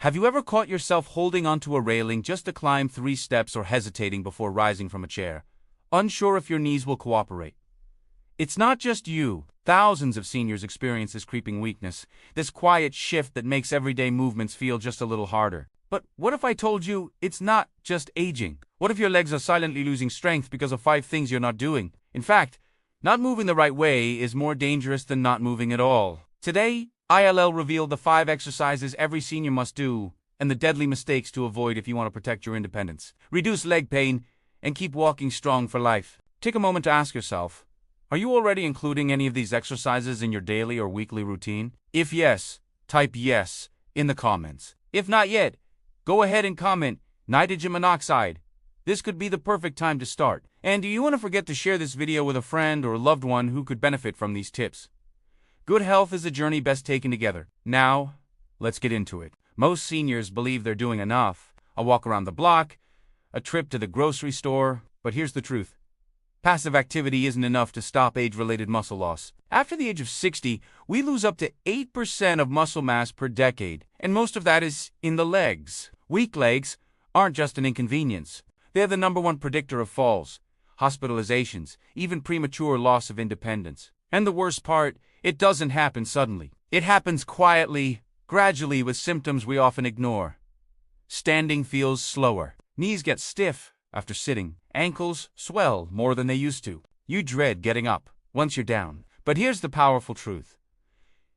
Have you ever caught yourself holding onto a railing just to climb 3 steps or hesitating before rising from a chair, unsure if your knees will cooperate? It's not just you. Thousands of seniors experience this creeping weakness, this quiet shift that makes everyday movements feel just a little harder. But what if I told you it's not just aging? What if your legs are silently losing strength because of 5 things you're not doing? In fact, not moving the right way is more dangerous than not moving at all. Today, ILL revealed the 5 exercises every senior must do and the deadly mistakes to avoid if you want to protect your independence, reduce leg pain, and keep walking strong for life. Take a moment to ask yourself, are you already including any of these exercises in your daily or weekly routine? If yes, type yes in the comments. If not yet, go ahead and comment nitrogen monoxide. This could be the perfect time to start. And do you want to forget to share this video with a friend or a loved one who could benefit from these tips? Good health is a journey best taken together. Now, let's get into it. Most seniors believe they're doing enough. A walk around the block, a trip to the grocery store, but here's the truth. Passive activity isn't enough to stop age-related muscle loss. After the age of 60, we lose up to 8% of muscle mass per decade, and most of that is in the legs. Weak legs aren't just an inconvenience. They're the #1 predictor of falls, hospitalizations, even premature loss of independence. And the worst part, it doesn't happen suddenly. It happens quietly, gradually, with symptoms we often ignore. Standing feels slower. Knees get stiff after sitting. Ankles swell more than they used to. You dread getting up once you're down. But here's the powerful truth.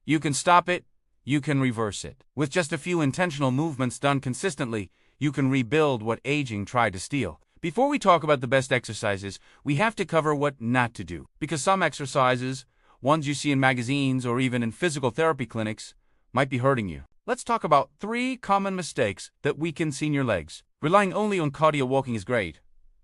You can stop it. You can reverse it. With just a few intentional movements done consistently, you can rebuild what aging tried to steal. Before we talk about the best exercises, we have to cover what not to do. Because some exercises, ones you see in magazines or even in physical therapy clinics, might be hurting you. Let's talk about 3 common mistakes that weaken senior legs. Relying only on cardio walking is great,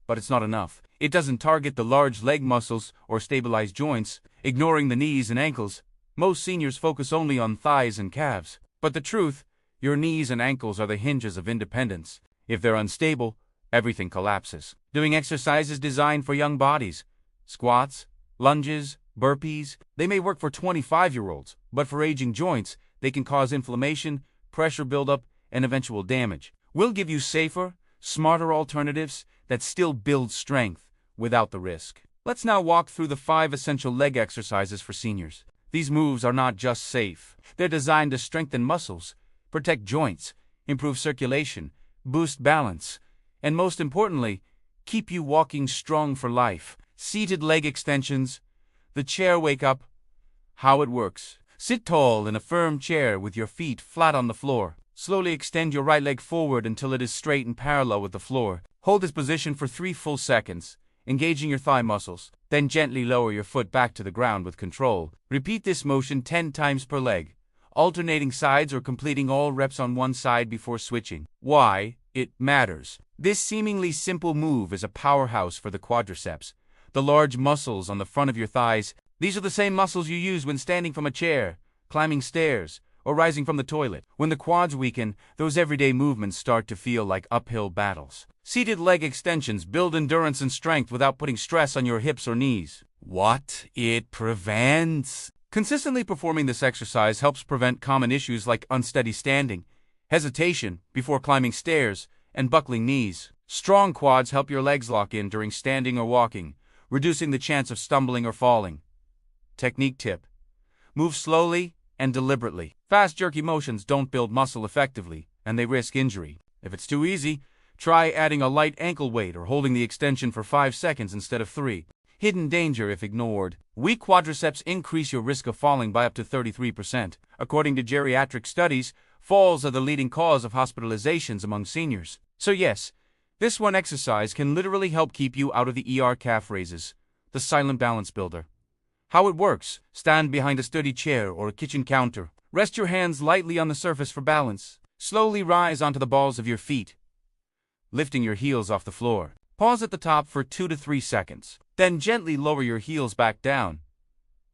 but it's not enough. It doesn't target the large leg muscles or stabilize joints, ignoring the knees and ankles. Most seniors focus only on thighs and calves. But the truth, your knees and ankles are the hinges of independence. If they're unstable, everything collapses. Doing exercises designed for young bodies, squats, lunges, burpees, they may work for 25-year-olds, but for aging joints, they can cause inflammation, pressure buildup, and eventual damage. We'll give you safer, smarter alternatives that still build strength without the risk. Let's now walk through the 5 essential leg exercises for seniors. These moves are not just safe. They're designed to strengthen muscles, protect joints, improve circulation, boost balance, and most importantly, keep you walking strong for life. Seated leg extensions, the chair wake up. How it works. Sit tall in a firm chair with your feet flat on the floor. Slowly extend your right leg forward until it is straight and parallel with the floor. Hold this position for 3 full seconds, engaging your thigh muscles. Then gently lower your foot back to the ground with control. Repeat this motion 10 times per leg, alternating sides or completing all reps on one side before switching. Why it matters. This seemingly simple move is a powerhouse for the quadriceps, the large muscles on the front of your thighs. These are the same muscles you use when standing from a chair, climbing stairs, or rising from the toilet. When the quads weaken, those everyday movements start to feel like uphill battles. Seated leg extensions build endurance and strength without putting stress on your hips or knees. What it prevents. Consistently performing this exercise helps prevent common issues like unsteady standing, hesitation before climbing stairs, and buckling knees. Strong quads help your legs lock in during standing or walking, reducing the chance of stumbling or falling. Technique tip. Move slowly and deliberately. Fast, jerky motions don't build muscle effectively, and they risk injury. If it's too easy, try adding a light ankle weight or holding the extension for 5 seconds instead of 3. Hidden danger if ignored. Weak quadriceps increase your risk of falling by up to 33%. According to geriatric studies, falls are the leading cause of hospitalizations among seniors. So yes, this one exercise can literally help keep you out of the ER. Calf raises, the silent balance builder. How it works. Stand behind a sturdy chair or a kitchen counter. Rest your hands lightly on the surface for balance. Slowly rise onto the balls of your feet, lifting your heels off the floor. Pause at the top for 2 to 3 seconds. Then gently lower your heels back down.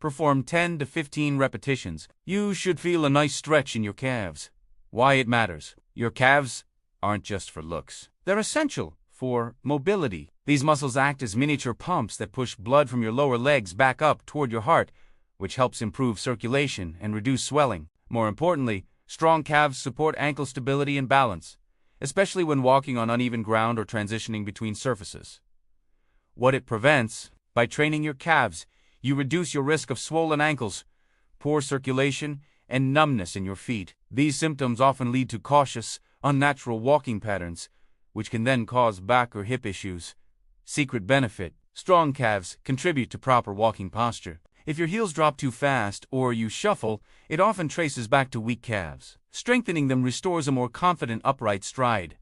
Perform 10 to 15 repetitions. You should feel a nice stretch in your calves. Why it matters. Your calves aren't just for looks. They're essential for mobility. These muscles act as miniature pumps that push blood from your lower legs back up toward your heart, which helps improve circulation and reduce swelling. More importantly, Strong calves support ankle stability and balance, especially when walking on uneven ground or transitioning between surfaces. What it prevents: by training your calves, you reduce your risk of swollen ankles, poor circulation, and numbness in your feet. These symptoms often lead to cautious, unnatural walking patterns, which can then cause back or hip issues. Secret benefit: strong calves contribute to proper walking posture. If your heels drop too fast or you shuffle, it often traces back to weak calves. Strengthening them restores a more confident upright stride.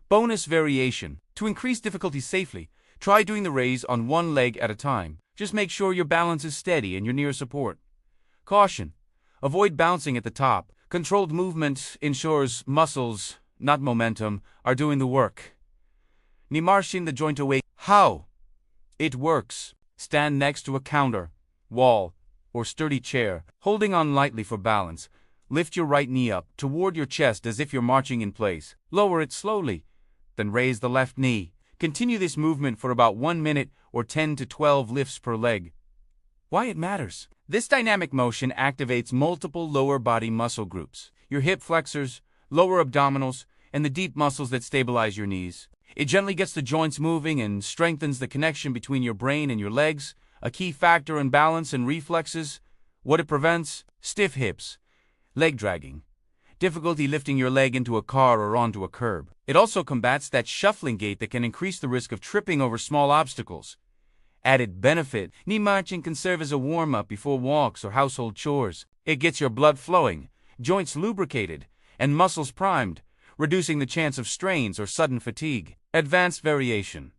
Bonus variation: to increase difficulty safely, try doing the raise on one leg at a time. Just make sure your balance is steady and you're near support. Caution: avoid bouncing at the top. Controlled movement ensures muscles, not momentum, are doing the work. Ni marching the joint away. How it works: stand next to a counter, wall, or sturdy chair, holding on lightly for balance. Lift your right knee up toward your chest as if you're marching in place. Lower it slowly, then raise the left knee. Continue this movement for about 1 minute or 10 to 12 lifts per leg. Why it matters: this dynamic motion activates multiple lower body muscle groups: your hip flexors, lower abdominals, and the deep muscles that stabilize your knees. It gently gets the joints moving and strengthens the connection between your brain and your legs, a key factor in balance and reflexes. What it prevents: stiff hips, leg dragging, difficulty lifting your leg into a car or onto a curb. It also combats that shuffling gait that can increase the risk of tripping over small obstacles. Added benefit: knee marching can serve as a warm-up before walks or household chores. It gets your blood flowing, joints lubricated, and muscles primed, reducing the chance of strains or sudden fatigue. Advanced variation: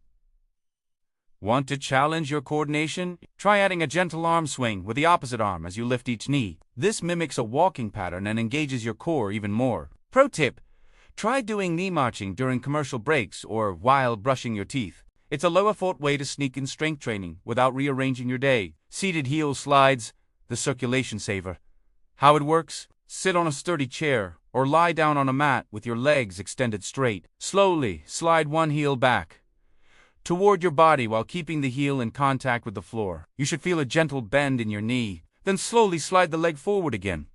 want to challenge your coordination? Try adding a gentle arm swing with the opposite arm as you lift each knee. This mimics a walking pattern and engages your core even more. Pro tip: try doing knee marching during commercial breaks or while brushing your teeth. It's a low-effort way to sneak in strength training without rearranging your day. Seated heel slides, the circulation saver. How it works: sit on a sturdy chair or lie down on a mat with your legs extended straight. Slowly slide one heel back toward your body while keeping the heel in contact with the floor. You should feel a gentle bend in your knee, then slowly slide the leg forward again.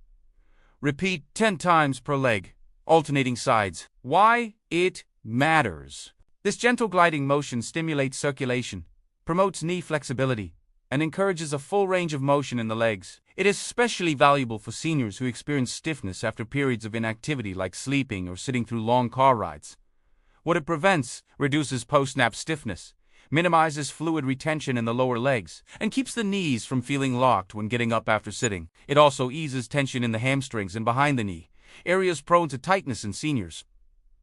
Repeat 10 times per leg, alternating sides. Why it matters: this gentle gliding motion stimulates circulation, promotes knee flexibility, and encourages a full range of motion in the legs. It is especially valuable for seniors who experience stiffness after periods of inactivity like sleeping or sitting through long car rides. What it prevents: reduces post-nap stiffness, minimizes fluid retention in the lower legs, and keeps the knees from feeling locked when getting up after sitting. It also eases tension in the hamstrings and behind the knee, areas prone to tightness in seniors.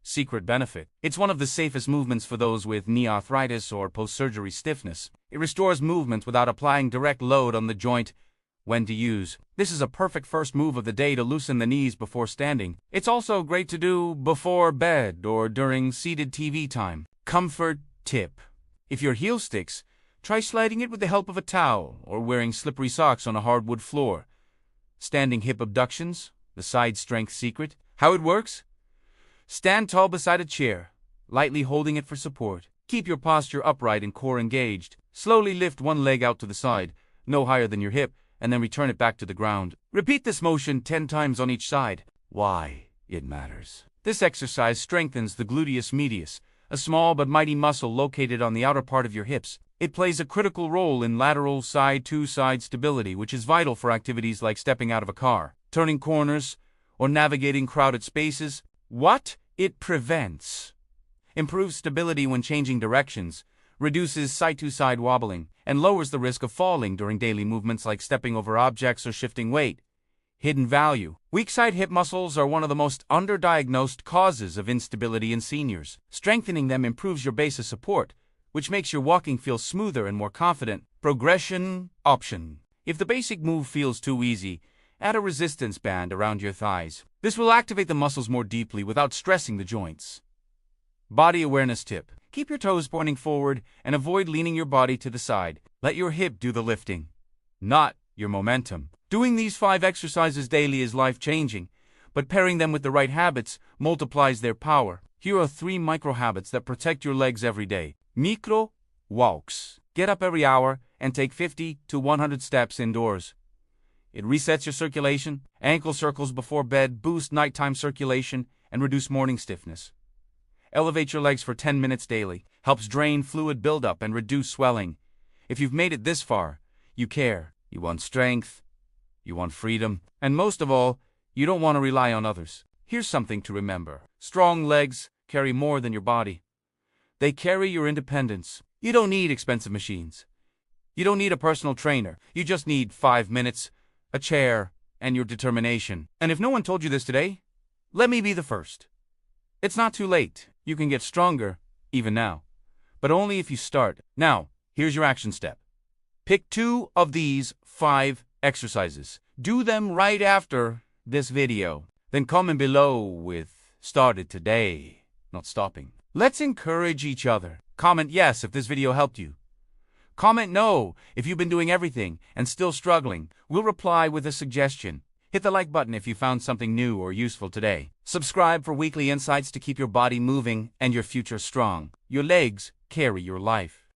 Secret benefit: it's one of the safest movements for those with knee arthritis or post-surgery stiffness. It restores movement without applying direct load on the joint. When to use: this is a perfect first move of the day to loosen the knees before standing. It's also great to do before bed or during seated TV time. Comfort tip: if your heel sticks, try sliding it with the help of a towel or wearing slippery socks on a hardwood floor. Standing hip abductions, the side strength secret. How it works: stand tall beside a chair, lightly holding it for support. Keep your posture upright and core engaged. Slowly lift one leg out to the side, no higher than your hip, and then return it back to the ground. Repeat this motion 10 times on each side. Why it matters: this exercise strengthens the gluteus medius, a small but mighty muscle located on the outer part of your hips. It plays a critical role in lateral side-to-side stability, which is vital for activities like stepping out of a car, turning corners, or navigating crowded spaces. What it prevents: improves stability when changing directions, reduces side-to-side wobbling, and lowers the risk of falling during daily movements like stepping over objects or shifting weight. Hidden value: weak side hip muscles are one of the most underdiagnosed causes of instability in seniors. Strengthening them improves your base of support, which makes your walking feel smoother and more confident. Progression option: if the basic move feels too easy, add a resistance band around your thighs. This will activate the muscles more deeply without stressing the joints. Body awareness tip: keep your toes pointing forward and avoid leaning your body to the side. Let your hip do the lifting, not your momentum. Doing these 5 exercises daily is life-changing, but pairing them with the right habits multiplies their power. Here are 3 micro habits that protect your legs every day. Micro walks: get up every hour and take 50 to 100 steps indoors. It resets your circulation, ankle circles before bed, boost nighttime circulation, and reduce morning stiffness. Elevate your legs for 10 minutes daily, helps drain fluid buildup and reduce swelling. If you've made it this far, you care. You want strength, you want freedom, and most of all, you don't want to rely on others. Here's something to remember. Strong legs carry more than your body. They carry your independence. You don't need expensive machines. You don't need a personal trainer. You just need 5 minutes, a chair, and your determination. And if no one told you this today, let me be the first. It's not too late. You can get stronger, even now. But only if you start. Now, here's your action step. Pick 2 of these 5 exercises. Do them right after this video. Then comment below with "started today," not stopping. Let's encourage each other. Comment yes if this video helped you. Comment no if you've been doing everything and still struggling. We'll reply with a suggestion. Hit the like button if you found something new or useful today. Subscribe for weekly insights to keep your body moving and your future strong. Your legs carry your life.